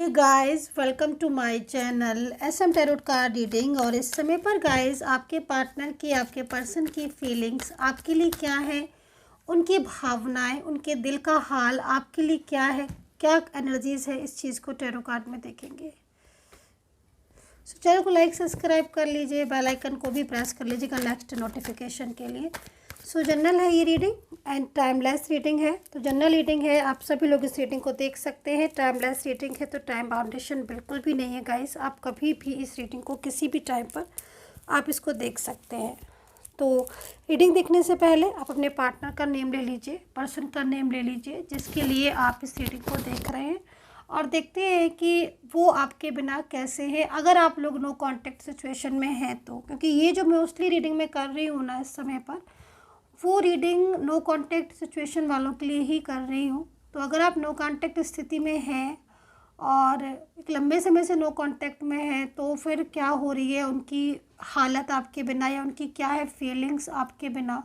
Hey guys, welcome to my channel SM tarot card reading. और इस समय पर गाइस आपके पार्टनर की, आपके पर्सन की फीलिंग्स आपके लिए क्या है, उनकी भावनाएं, उनके दिल का हाल आपके लिए क्या है, क्या एनर्जीज है, इस चीज़ को टैरो कार्ड में देखेंगे। सो चैनल को लाइक सब्सक्राइब कर लीजिए, बेल आइकन को भी प्रेस कर लीजिएगा नेक्स्ट नोटिफिकेशन के लिए। सो जनरल है ये रीडिंग एंड टाइमलेस रीडिंग है। तो जनरल रीडिंग है, आप सभी लोग इस रीडिंग को देख सकते हैं। टाइमलेस रीडिंग है तो टाइम बाउंडेशन बिल्कुल भी नहीं है गाइस। आप कभी भी इस रीडिंग को किसी भी टाइम पर आप इसको देख सकते हैं। तो रीडिंग देखने से पहले आप अपने पार्टनर का नेम ले लीजिए, पर्सन का नेम ले लीजिए जिसके लिए आप इस रीडिंग को देख रहे हैं, और देखते हैं कि वो आपके बिना कैसे है। अगर आप लोग नो कांटेक्ट सिचुएशन में हैं तो, क्योंकि ये जो मोस्टली रीडिंग मैं कर रही हूँ ना इस समय पर, वो रीडिंग नो कांटेक्ट सिचुएशन वालों के लिए ही कर रही हूँ। तो अगर आप नो कांटेक्ट स्थिति में हैं और एक लंबे समय से नो कांटेक्ट में है, तो फिर क्या हो रही है उनकी हालत आपके बिना, या उनकी क्या है फीलिंग्स आपके बिना,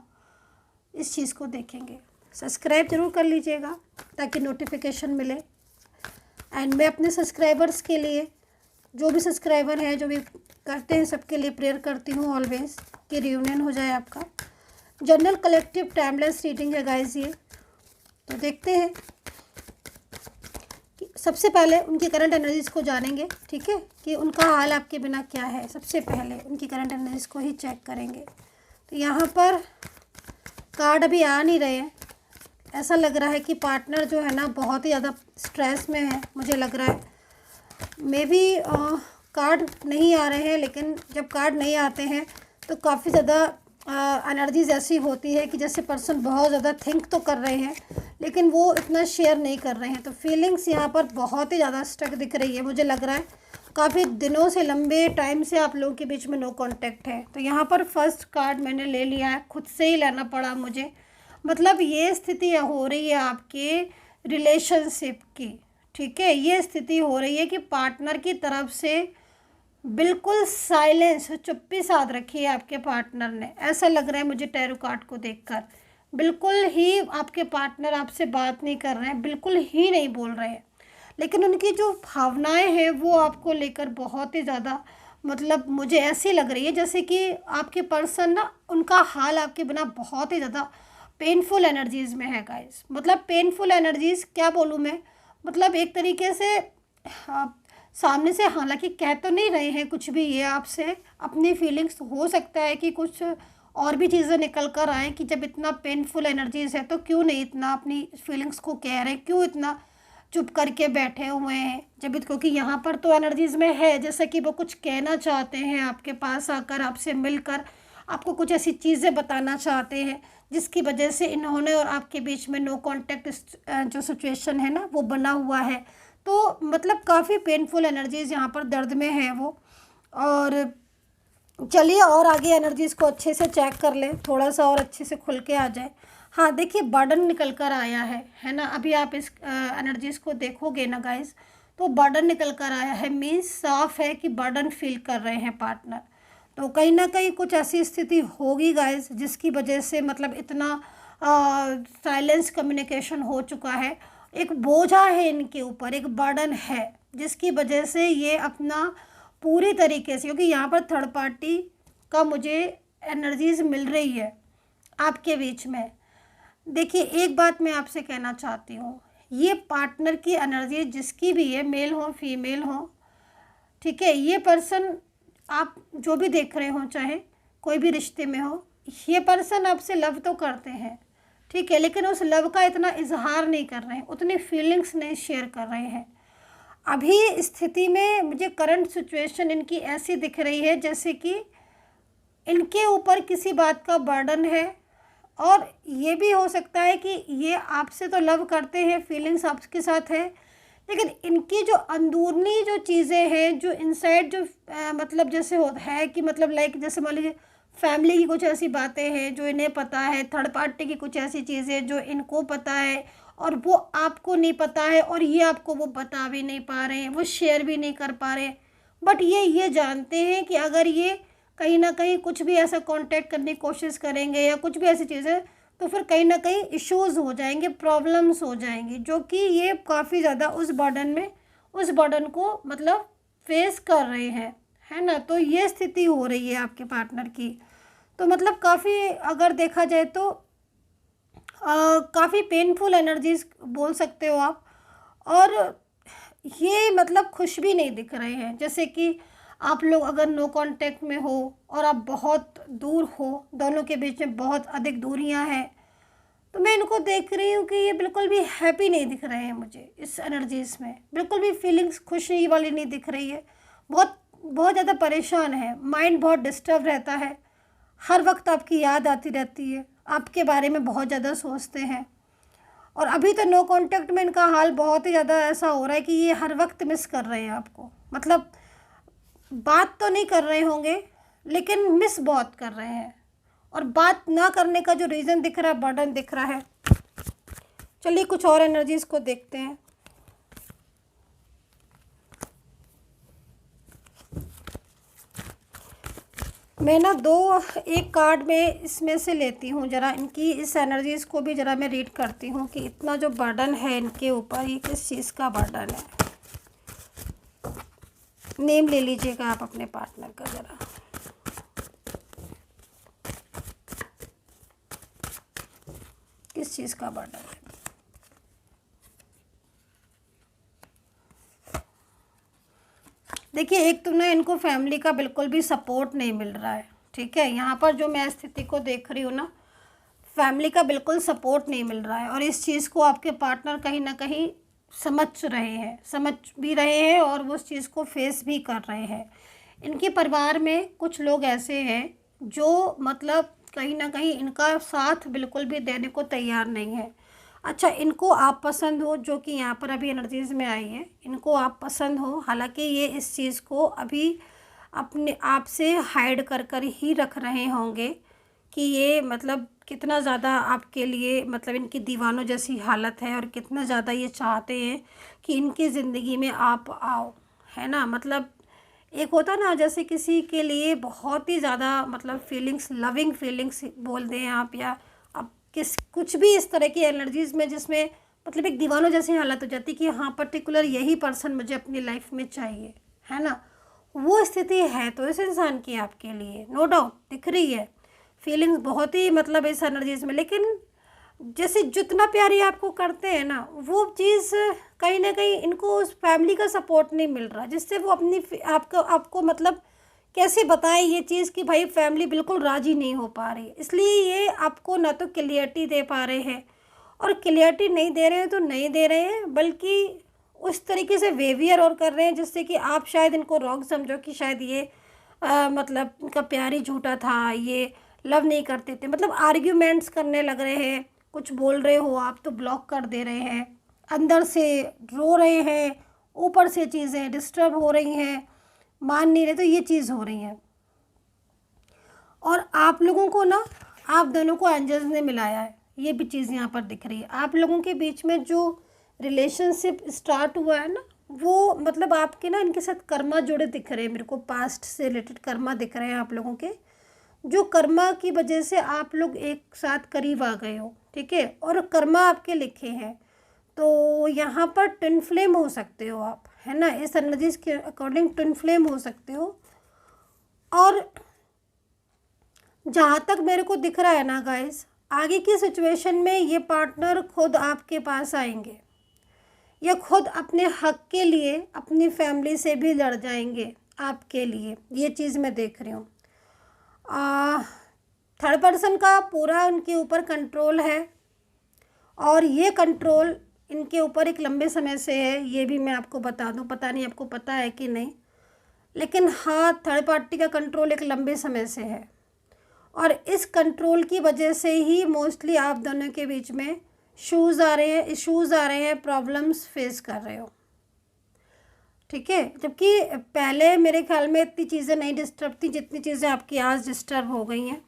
इस चीज़ को देखेंगे। सब्सक्राइब ज़रूर कर लीजिएगा ताकि नोटिफिकेशन मिले। एंड मैं अपने सब्सक्राइबर्स के लिए, जो भी सब्सक्राइबर हैं, जो भी करते हैं, सबके लिए प्रेयर करती हूँ ऑलवेज कि रियूनियन हो जाए आपका। जनरल कलेक्टिव टाइमलेस रीडिंग है गाइस ये। तो देखते हैं कि सबसे पहले उनकी करंट एनर्जीज को जानेंगे, ठीक है, कि उनका हाल आपके बिना क्या है। सबसे पहले उनकी करंट एनर्जीज को ही चेक करेंगे। तो यहाँ पर कार्ड अभी आ नहीं रहे हैं। ऐसा लग रहा है कि पार्टनर जो है ना बहुत ही ज़्यादा स्ट्रेस में है, मुझे लग रहा है। मे बी कार्ड नहीं आ रहे हैं, लेकिन जब कार्ड नहीं आते हैं तो काफ़ी ज़्यादा एनर्जीज ऐसी होती है कि जैसे पर्सन बहुत ज़्यादा थिंक तो कर रहे हैं लेकिन वो इतना शेयर नहीं कर रहे हैं। तो फीलिंग्स यहाँ पर बहुत ही ज़्यादा स्टक दिख रही है। मुझे लग रहा है काफ़ी दिनों से, लंबे टाइम से आप लोगों के बीच में नो कांटेक्ट है। तो यहाँ पर फर्स्ट कार्ड मैंने ले लिया है, खुद से ही लेना पड़ा मुझे। मतलब ये स्थिति हो रही है आपके रिलेशनशिप की, ठीक है। ये स्थिति हो रही है कि पार्टनर की तरफ से बिल्कुल साइलेंस, चुप्पी साध रखी है आपके पार्टनर ने। ऐसा लग रहा है मुझे टैरो कार्ड को देखकर। बिल्कुल ही आपके पार्टनर आपसे बात नहीं कर रहे हैं, बिल्कुल ही नहीं बोल रहे हैं, लेकिन उनकी जो भावनाएं हैं वो आपको लेकर बहुत ही ज़्यादा, मतलब मुझे ऐसी लग रही है जैसे कि आपके पर्सन ना, उनका हाल आपके बिना बहुत ही ज़्यादा पेनफुल एनर्जीज़ में है गाइस। मतलब पेनफुल एनर्जीज़ क्या बोलूँ मैं, मतलब एक तरीके से सामने से हालांकि कह तो नहीं रहे हैं कुछ भी, ये आपसे अपनी फीलिंग्स, हो सकता है कि कुछ और भी चीज़ें निकल कर आएँ कि जब इतना पेनफुल एनर्जीज़ है तो क्यों नहीं इतना अपनी फीलिंग्स को कह रहे हैं, क्यों इतना चुप करके बैठे हुए हैं। जब क्योंकि यहाँ पर तो एनर्जीज़ में है जैसे कि वो कुछ कहना चाहते हैं, आपके पास आकर, आपसे मिलकर आपको कुछ ऐसी चीज़ें बताना चाहते हैं जिसकी वजह से इन्होंने और आपके बीच में नो कांटेक्ट जो सिचुएशन है ना वो बना हुआ है। तो मतलब काफ़ी पेनफुल एनर्जीज़ यहाँ पर दर्द में है वो। और चलिए और आगे एनर्जीज़ को अच्छे से चेक कर लें, थोड़ा सा और अच्छे से खुल के आ जाए। हाँ देखिए, बर्डन निकल कर आया है ना। अभी आप इस एनर्जीज़ को देखोगे ना गाइस, तो बर्डन निकल कर आया है, मीन्स साफ है कि बर्डन फील कर रहे हैं पार्टनर। तो कहीं ना कहीं कुछ ऐसी स्थिति होगी गाइस जिसकी वजह से मतलब इतना साइलेंस कम्युनिकेशन हो चुका है। एक बोझा है इनके ऊपर, एक बर्डन है जिसकी वजह से ये अपना पूरी तरीके से, क्योंकि यहाँ पर थर्ड पार्टी का मुझे एनर्जीज मिल रही है आपके बीच में। देखिए एक बात मैं आपसे कहना चाहती हूँ, ये पार्टनर की एनर्जी जिसकी भी है, मेल हो फीमेल हो, ठीक है, ये पर्सन आप जो भी देख रहे हो, चाहे कोई भी रिश्ते में हो, ये पर्सन आपसे लव तो करते हैं, ठीक है, लेकिन उस लव का इतना इजहार नहीं कर रहे हैं, उतनी फीलिंग्स नहीं शेयर कर रहे हैं। अभी स्थिति में मुझे करंट सिचुएशन इनकी ऐसी दिख रही है जैसे कि इनके ऊपर किसी बात का बर्डन है। और ये भी हो सकता है कि ये आपसे तो लव करते हैं, फीलिंग्स आपके साथ है, लेकिन इनकी जो अंदरूनी जो चीज़ें हैं, जो इनसाइड जो मतलब जैसे हो है कि मतलब लाइक जैसे मान लीजिए फैमिली की कुछ ऐसी बातें हैं जो इन्हें पता है, थर्ड पार्टी की कुछ ऐसी चीज़ें जो इनको पता है और वो आपको नहीं पता है, और ये आपको वो बता भी नहीं पा रहे हैं, वो शेयर भी नहीं कर पा रहे हैं। बट ये जानते हैं कि अगर ये कहीं ना कहीं कुछ भी ऐसा कांटेक्ट करने की कोशिश करेंगे या कुछ भी ऐसी चीज़ें, तो फिर कहीं ना कहीं इश्यूज़ हो जाएंगे, प्रॉब्लम्स हो जाएंगी, जो कि ये काफ़ी ज़्यादा उस बर्डन में उस बर्डन को मतलब फेस कर रहे हैं, है ना। तो ये स्थिति हो रही है आपके पार्टनर की। तो मतलब काफ़ी अगर देखा जाए तो काफ़ी पेनफुल एनर्जीज बोल सकते हो आप। और ये मतलब खुश भी नहीं दिख रहे हैं, जैसे कि आप लोग अगर नो कांटेक्ट में हो और आप बहुत दूर हो, दोनों के बीच में बहुत अधिक दूरियां हैं, तो मैं इनको देख रही हूँ कि ये बिल्कुल भी हैप्पी नहीं दिख रहे हैं मुझे। इस एनर्जीज में बिल्कुल भी फीलिंग्स खुशी वाली नहीं दिख रही है। बहुत बहुत ज़्यादा परेशान है, माइंड बहुत डिस्टर्ब रहता है, हर वक्त आपकी याद आती रहती है, आपके बारे में बहुत ज़्यादा सोचते हैं। और अभी तो नो कांटेक्ट में इनका हाल बहुत ही ज़्यादा ऐसा हो रहा है कि ये हर वक्त मिस कर रहे हैं आपको। मतलब बात तो नहीं कर रहे होंगे लेकिन मिस बहुत कर रहे हैं। और बात ना करने का जो रीज़न दिख रहा है, बर्डन दिख रहा है। चलिए कुछ और एनर्जीज़ को देखते हैं। मैं ना एक कार्ड में इसमें से लेती हूँ, ज़रा इनकी इस एनर्जीज़ को भी ज़रा मैं रीड करती हूँ कि इतना जो बर्डन है इनके ऊपर, ये किस चीज़ का बर्डन है। नेम ले लीजिएगा आप अपने पार्टनर का ज़रा। किस चीज़ का बर्डन है। देखिए, एक तो ना इनको फैमिली का बिल्कुल भी सपोर्ट नहीं मिल रहा है, ठीक है। यहाँ पर जो मैं स्थिति को देख रही हूँ ना, फैमिली का बिल्कुल सपोर्ट नहीं मिल रहा है। और इस चीज़ को आपके पार्टनर कहीं ना कहीं समझ भी रहे हैं और वो उस चीज़ को फेस भी कर रहे हैं। इनके परिवार में कुछ लोग ऐसे हैं जो मतलब कहीं ना कहीं इनका साथ बिल्कुल भी देने को तैयार नहीं है। अच्छा, इनको आप पसंद हो, जो कि यहाँ पर अभी एनर्जीज़ में आई है, इनको आप पसंद हो, हालांकि ये इस चीज़ को अभी अपने आप से हाइड कर कर ही रख रहे होंगे कि ये मतलब कितना ज़्यादा आपके लिए मतलब इनकी दीवानों जैसी हालत है और कितना ज़्यादा ये चाहते हैं कि इनकी ज़िंदगी में आप आओ, है ना। मतलब एक होता ना, जैसे किसी के लिए बहुत ही ज़्यादा मतलब फीलिंग्स, लविंग फीलिंग्स बोल दें आप, या अब कुछ भी इस तरह की एनर्जीज़ में जिसमें मतलब एक दीवानों जैसी हालत हो जाती कि हाँ पर्टिकुलर यही पर्सन मुझे अपनी लाइफ में चाहिए, है ना। वो स्थिति है तो इस इंसान की आपके लिए नो डाउट दिख रही है फीलिंग्स बहुत ही मतलब इस एनर्जीज़ में। लेकिन जैसे जितना प्यार ये आपको करते हैं ना, वो चीज़ कहीं ना कहीं इनको उस फैमिली का सपोर्ट नहीं मिल रहा, जिससे वो अपनी आपको मतलब कैसे बताएं ये चीज़ कि भाई फैमिली बिल्कुल राज़ी नहीं हो पा रही। इसलिए ये आपको ना तो क्लियरिटी दे पा रहे हैं, और क्लियरिटी नहीं दे रहे हैं तो नहीं दे रहे हैं, बल्कि उस तरीके से बिहेवियर और कर रहे हैं जिससे कि आप शायद इनको रॉन्ग समझो कि शायद ये मतलब इनका प्यार ही झूठा था, ये लव नहीं करते थे। मतलब आर्ग्यूमेंट्स करने लग रहे हैं, कुछ बोल रहे हो आप तो ब्लॉक कर दे रहे हैं, अंदर से रो रहे हैं, ऊपर से चीज़ें डिस्टर्ब हो रही हैं, मान नहीं रहे, तो ये चीज़ हो रही है। और आप लोगों को ना, आप दोनों को एंजल्स ने मिलाया है, ये भी चीज़ यहाँ पर दिख रही है। आप लोगों के बीच में जो रिलेशनशिप स्टार्ट हुआ है ना, वो मतलब आपके ना इनके साथ कर्मा जुड़े दिख रहे हैं मेरे को, पास्ट से रिलेटेड कर्मा दिख रहे हैं आप लोगों के, जो कर्मा की वजह से आप लोग एक साथ करीब आ गए हो, ठीक है। और कर्मा आपके लिखे हैं, तो यहाँ पर ट्विन फ्लेम हो सकते हो आप, है ना। इस एनर्जीज के अकॉर्डिंग ट्विन फ्लेम हो सकते हो। और जहाँ तक मेरे को दिख रहा है ना गाइस, आगे की सिचुएशन में ये पार्टनर खुद आपके पास आएंगे, या खुद अपने हक के लिए अपनी फैमिली से भी लड़ जाएंगे आपके लिए, ये चीज़ मैं देख रही हूँ। थर्ड पर्सन का पूरा उनके ऊपर कंट्रोल है, और ये कंट्रोल इनके ऊपर एक लंबे समय से है, ये भी मैं आपको बता दूं, पता नहीं आपको पता है कि नहीं, लेकिन हाँ थर्ड पार्टी का कंट्रोल एक लंबे समय से है। और इस कंट्रोल की वजह से ही मोस्टली आप दोनों के बीच में इश्यूज़ आ रहे हैं, प्रॉब्लम्स फेस कर रहे हो, ठीक है। जबकि पहले मेरे ख्याल में इतनी चीज़ें नहीं डिस्टर्ब थी जितनी चीज़ें आपकी आज डिस्टर्ब हो गई हैं।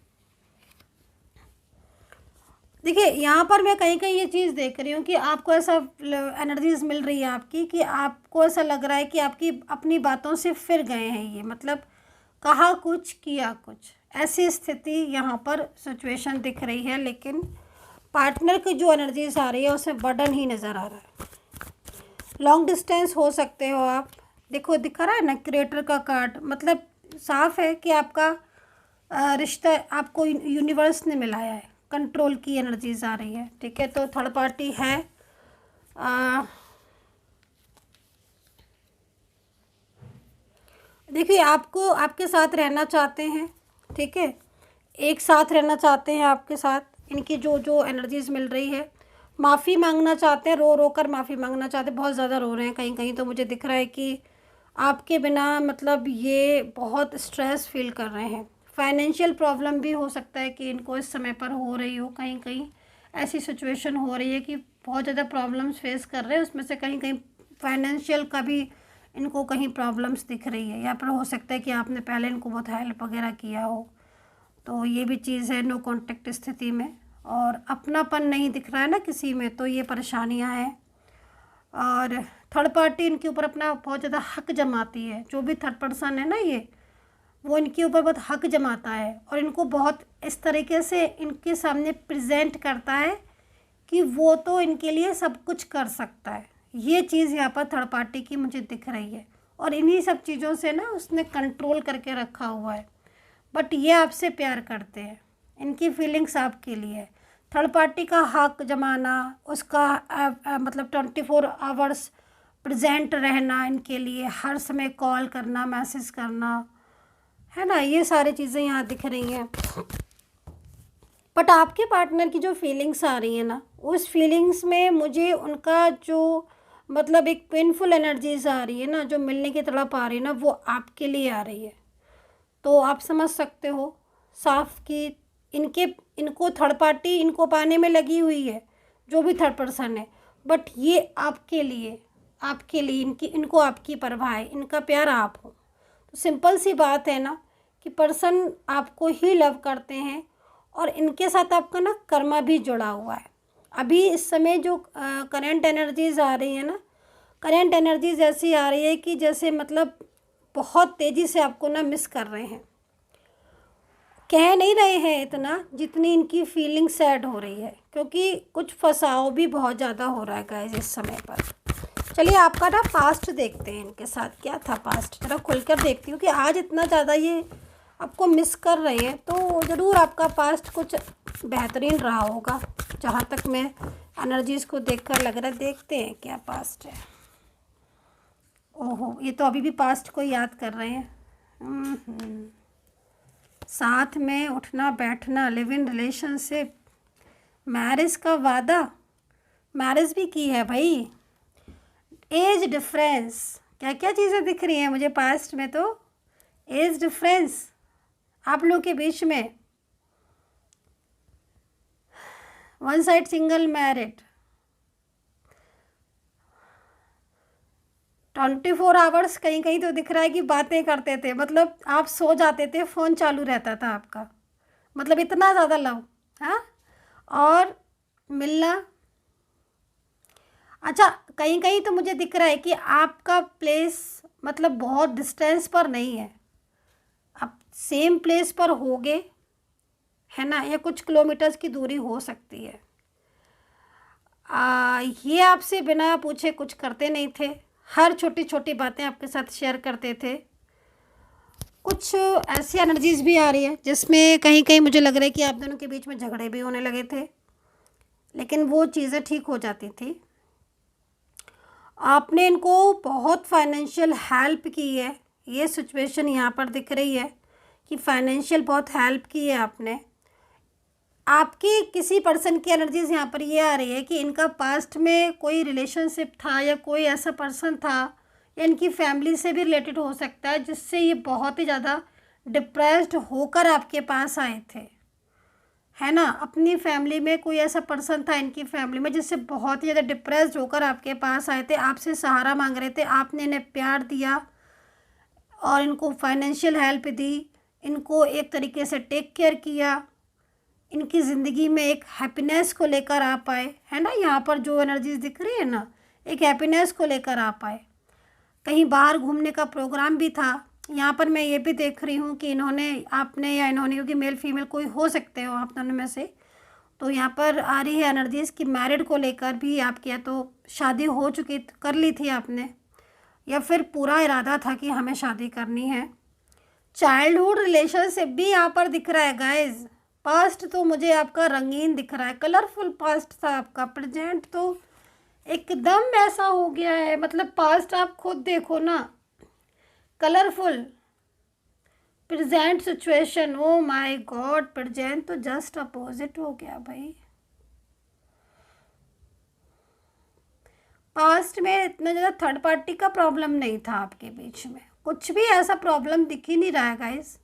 देखिए, यहाँ पर मैं कहीं कहीं ये चीज़ देख रही हूँ कि आपको ऐसा एनर्जीज मिल रही है आपकी, कि आपको ऐसा लग रहा है कि आपकी अपनी बातों से फिर गए हैं ये, मतलब कहा कुछ किया कुछ, ऐसी स्थिति यहाँ पर सिचुएशन दिख रही है। लेकिन पार्टनर की जो एनर्जीज आ रही है उसमें बर्डन ही नज़र आ रहा है। लॉन्ग डिस्टेंस हो सकते हो आप। देखो दिखा रहा है ना क्रिएटर का कार्ड, मतलब साफ है कि आपका रिश्ता आपको यूनिवर्स ने मिलाया है, कंट्रोल की एनर्जीज आ रही है, ठीक है। तो थर्ड पार्टी है, देखिए आपको आपके साथ रहना चाहते हैं, ठीक है, एक साथ रहना चाहते हैं आपके साथ। इनकी जो जो एनर्जीज मिल रही है, माफ़ी मांगना चाहते हैं, रो रो कर माफ़ी मांगना चाहते हैं, बहुत ज़्यादा रो रहे हैं। कहीं कहीं तो मुझे दिख रहा है कि आपके बिना मतलब ये बहुत स्ट्रेस फील कर रहे हैं। फाइनेंशियल प्रॉब्लम भी हो सकता है कि इनको इस समय पर हो रही हो, कहीं कहीं ऐसी सिचुएशन हो रही है कि बहुत ज़्यादा प्रॉब्लम्स फेस कर रहे हैं, उसमें से कहीं कहीं फाइनेंशियल का भी इनको कहीं प्रॉब्लम्स दिख रही है। या फिर हो सकता है कि आपने पहले इनको बहुत हेल्प वगैरह किया हो, तो ये भी चीज़ है नो कांटेक्ट स्थिति में। और अपनापन नहीं दिख रहा है ना किसी में, तो ये परेशानियां हैं। और थर्ड पार्टी इनके ऊपर अपना बहुत ज़्यादा हक जमाती है, जो भी थर्ड पर्सन है ना ये, वो इनके ऊपर बहुत हक जमाता है और इनको बहुत इस तरीके से इनके सामने प्रेजेंट करता है कि वो तो इनके लिए सब कुछ कर सकता है। ये चीज़ यहाँ पर थर्ड पार्टी की मुझे दिख रही है, और इन्हीं सब चीज़ों से ना उसने कंट्रोल करके रखा हुआ है। बट ये आपसे प्यार करते हैं, इनकी फीलिंग्स आपके लिए है। थर्ड पार्टी का हक जमाना, उसका मतलब 24 आवर्स प्रेजेंट रहना इनके लिए, हर समय कॉल करना, मैसेज करना, है ना, ये सारी चीज़ें यहाँ दिख रही हैं। बट आपके पार्टनर की जो फीलिंग्स आ रही है ना, उस फीलिंग्स में मुझे उनका जो मतलब एक पेनफुल एनर्जीज आ रही है ना, जो मिलने की तड़प आ रही है ना, वो आपके लिए आ रही है। तो आप समझ सकते हो साफ कि इनको थर्ड पार्टी इनको पाने में लगी हुई है, जो भी थर्ड पर्सन है। बट ये आपके लिए इनको आपकी परवाह है, इनका प्यार आप हो। तो सिंपल सी बात है ना कि पर्सन आपको ही लव करते हैं, और इनके साथ आपका ना कर्मा भी जुड़ा हुआ है। अभी इस समय जो करंट एनर्जीज आ रही है ना, करंट एनर्जीज ऐसी आ रही है कि जैसे मतलब बहुत तेज़ी से आपको ना मिस कर रहे हैं। कह नहीं रहे हैं इतना जितनी इनकी फीलिंग सैड हो रही है, क्योंकि कुछ फंसाव भी बहुत ज़्यादा हो रहा है गाइस इस समय पर। चलिए आपका ना पास्ट देखते हैं, इनके साथ क्या था पास्ट, जरा खुलकर देखती हूँ कि आज इतना ज़्यादा ये आपको मिस कर रहे हैं, तो ज़रूर आपका पास्ट कुछ बेहतरीन रहा होगा, जहाँ तक मैं एनर्जीज़ को देखकर लग रहा है। देखते हैं क्या पास्ट है। ओहो, ये तो अभी भी पास्ट को याद कर रहे हैं। साथ में उठना बैठना, लिव इन रिलेशनशिप, मैरिज का वादा, मैरिज भी की है भाई। एज डिफरेंस, क्या क्या चीज़ें दिख रही हैं मुझे पास्ट में। तो एज डिफरेंस आप लोगों के बीच में, one side single married, 24 hours कहीं कहीं तो दिख रहा है कि बातें करते थे, मतलब आप सो जाते थे फ़ोन चालू रहता था आपका, मतलब इतना ज़्यादा लव। हाँ, और मिलना, अच्छा कहीं कहीं तो मुझे दिख रहा है कि आपका प्लेस मतलब बहुत डिस्टेंस पर नहीं है, आप सेम प्लेस पर होगे, है ना, या कुछ किलोमीटर्स की दूरी हो सकती है। ये आपसे बिना पूछे कुछ करते नहीं थे, हर छोटी छोटी बातें आपके साथ शेयर करते थे। कुछ ऐसी एनर्जीज भी आ रही है जिसमें कहीं कहीं मुझे लग रहा है कि आप दोनों के बीच में झगड़े भी होने लगे थे, लेकिन वो चीज़ें ठीक हो जाती थी। आपने इनको बहुत फाइनेंशियल हेल्प की है, ये सिचुएशन यहाँ पर दिख रही है कि फाइनेंशियल बहुत हेल्प की है आपने। आपकी किसी पर्सन की एनर्जीज यहाँ पर ये आ रही है कि इनका पास्ट में कोई रिलेशनशिप था, या कोई ऐसा पर्सन था, या इनकी फैमिली से भी रिलेटेड हो सकता है, जिससे ये बहुत ही ज़्यादा डिप्रेस्ड होकर आपके पास आए थे, है ना। अपनी फैमिली में कोई ऐसा पर्सन था इनकी फैमिली में जिससे बहुत ही ज़्यादा डिप्रेस्ड होकर आपके पास आए थे, आपसे सहारा मांग रहे थे, आपने इन्हें प्यार दिया और इनको फाइनेंशियल हेल्प दी, इनको एक तरीके से टेक केयर किया, इनकी ज़िंदगी में एक हैप्पीनेस को लेकर आ पाए, है ना। यहाँ पर जो एनर्जीज दिख रही है ना, एक हैप्पीनेस को लेकर आ पाए। कहीं बाहर घूमने का प्रोग्राम भी था। यहाँ पर मैं ये भी देख रही हूँ कि इन्होंने, आपने या इन्होंने, क्योंकि मेल फीमेल कोई हो सकते हो आप दोनों में से, तो यहाँ पर आ रही है एनर्जीज़ की मैरिड को लेकर भी आपकी या तो शादी हो चुकी कर ली थी आपने, या फिर पूरा इरादा था कि हमें शादी करनी है। चाइल्डहुड रिलेशनशिप भी यहाँ पर दिख रहा है गाइज। पास्ट तो मुझे आपका रंगीन दिख रहा है, कलरफुल पास्ट था आपका। प्रेजेंट तो एकदम ऐसा हो गया है, मतलब पास्ट आप खुद देखो ना, colourful. Present situation, oh my God, present तो जस्ट अपोजिट हो गया भाई। पास्ट में इतना ज़्यादा थर्ड पार्टी का प्रॉब्लम नहीं था आपके बीच में, कुछ भी ऐसा प्रॉब्लम दिख ही नहीं रहा है गाइस,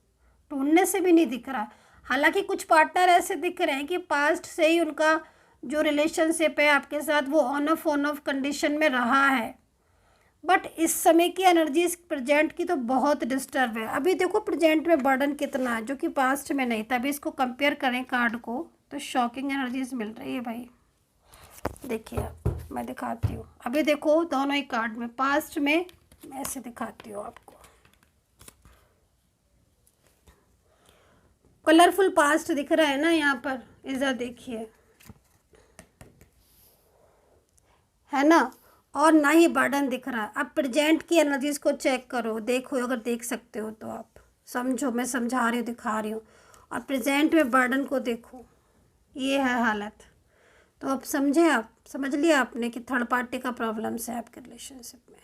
ढूंढने से भी नहीं दिख रहा। हालांकि कुछ पार्टनर ऐसे दिख रहे हैं कि पास्ट से ही उनका जो रिलेशनशिप है आपके साथ वो ऑन ऑफ कंडीशन में रहा है, बट इस समय की एनर्जीज प्रेजेंट की तो बहुत डिस्टर्ब है। अभी देखो प्रेजेंट में बर्डन कितना है जो कि पास्ट में नहीं था। अभी इसको कंपेयर करें कार्ड को तो शॉकिंग एनर्जीज मिल रही है भाई। देखिए आप, मैं दिखाती हूँ। अभी देखो दोनों ही कार्ड में, पास्ट में मैं ऐसे दिखाती हूँ आपको, कलरफुल पास्ट दिख रहा है ना यहाँ पर, इधर देखिए, है ना, और ना ही बर्डन दिख रहा है। अब प्रेजेंट की एनर्जीज को चेक करो, देखो, अगर देख सकते हो तो आप समझो, मैं समझा रही हूँ, दिखा रही हूँ। और प्रेजेंट में बर्डन को देखो, ये है हालत। तो अब समझे, आप समझ लिया आपने कि थर्ड पार्टी का प्रॉब्लम्स है आपके रिलेशनशिप में,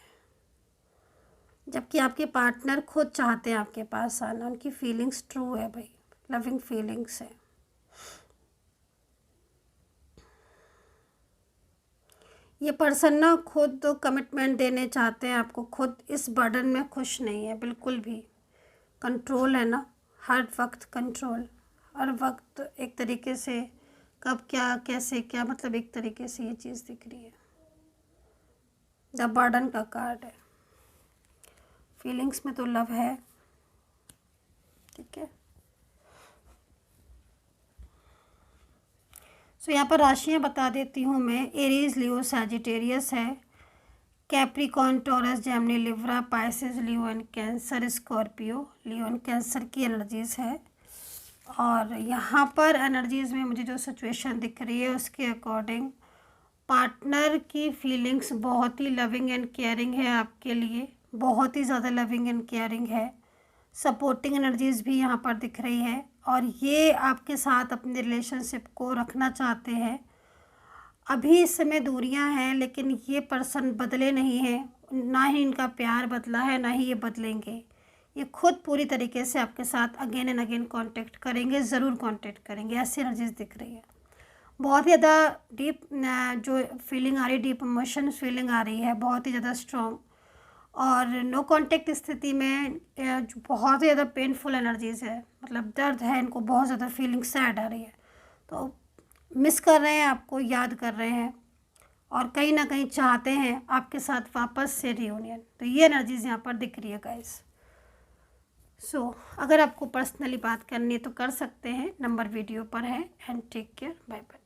जबकि आपके पार्टनर खुद चाहते हैं आपके पास आना। उनकी फीलिंग्स ट्रू है भाई, लविंग फीलिंग्स है। ये पर्सन ना खुद तो कमिटमेंट देने चाहते हैं आपको, खुद इस बर्डन में खुश नहीं है बिल्कुल भी। कंट्रोल है ना, हर वक्त कंट्रोल, हर वक्त एक तरीके से कब क्या कैसे क्या, मतलब एक तरीके से ये चीज़ दिख रही है। द बर्डन का कार्ड है। फीलिंग्स में तो लव है, ठीक है। सो यहाँ पर राशियाँ बता देती हूँ मैं। एरीज, लियो, सैजिटेरियस है। Capricorn, taurus, Gemini, Libra, Pisces, Leo and cancer, Scorpio. Leo and cancer की एनर्जीज़ है। और यहाँ पर एनर्जीज़ में मुझे जो सिचुएशन दिख रही है उसके अकॉर्डिंग पार्टनर की फीलिंग्स बहुत ही लविंग एंड केयरिंग है आपके लिए, बहुत ही ज़्यादा लविंग एंड केयरिंग है। सपोर्टिंग एनर्जीज़ भी यहाँ पर दिख रही है, और ये आपके साथ अपने रिलेशनशिप को रखना चाहते हैं। अभी इस समय दूरियां हैं, लेकिन ये पर्सन बदले नहीं हैं, ना ही इनका प्यार बदला है, ना ही ये बदलेंगे। ये खुद पूरी तरीके से आपके साथ अगेन एंड अगेन कांटेक्ट करेंगे, ज़रूर कांटेक्ट करेंगे, ऐसी एनर्जीज दिख रही है। बहुत ही ज़्यादा डीप जो फीलिंग आ रही है, डीप इमोशन फीलिंग आ रही है, बहुत ही ज़्यादा स्ट्रॉन्ग। और नो कांटेक्ट स्थिति में जो बहुत ही ज़्यादा पेनफुल एनर्जीज़ है, मतलब दर्द है इनको, बहुत ज़्यादा फीलिंग सैड आ रही है। तो मिस कर रहे हैं आपको, याद कर रहे हैं, और कहीं ना कहीं चाहते हैं आपके साथ वापस से रियूनियन। तो ये एनर्जीज़ यहाँ पर दिख रही है गाइस। सो अगर आपको पर्सनली बात करनी है तो कर सकते हैं, नंबर वीडियो पर है। And take care, bye bye.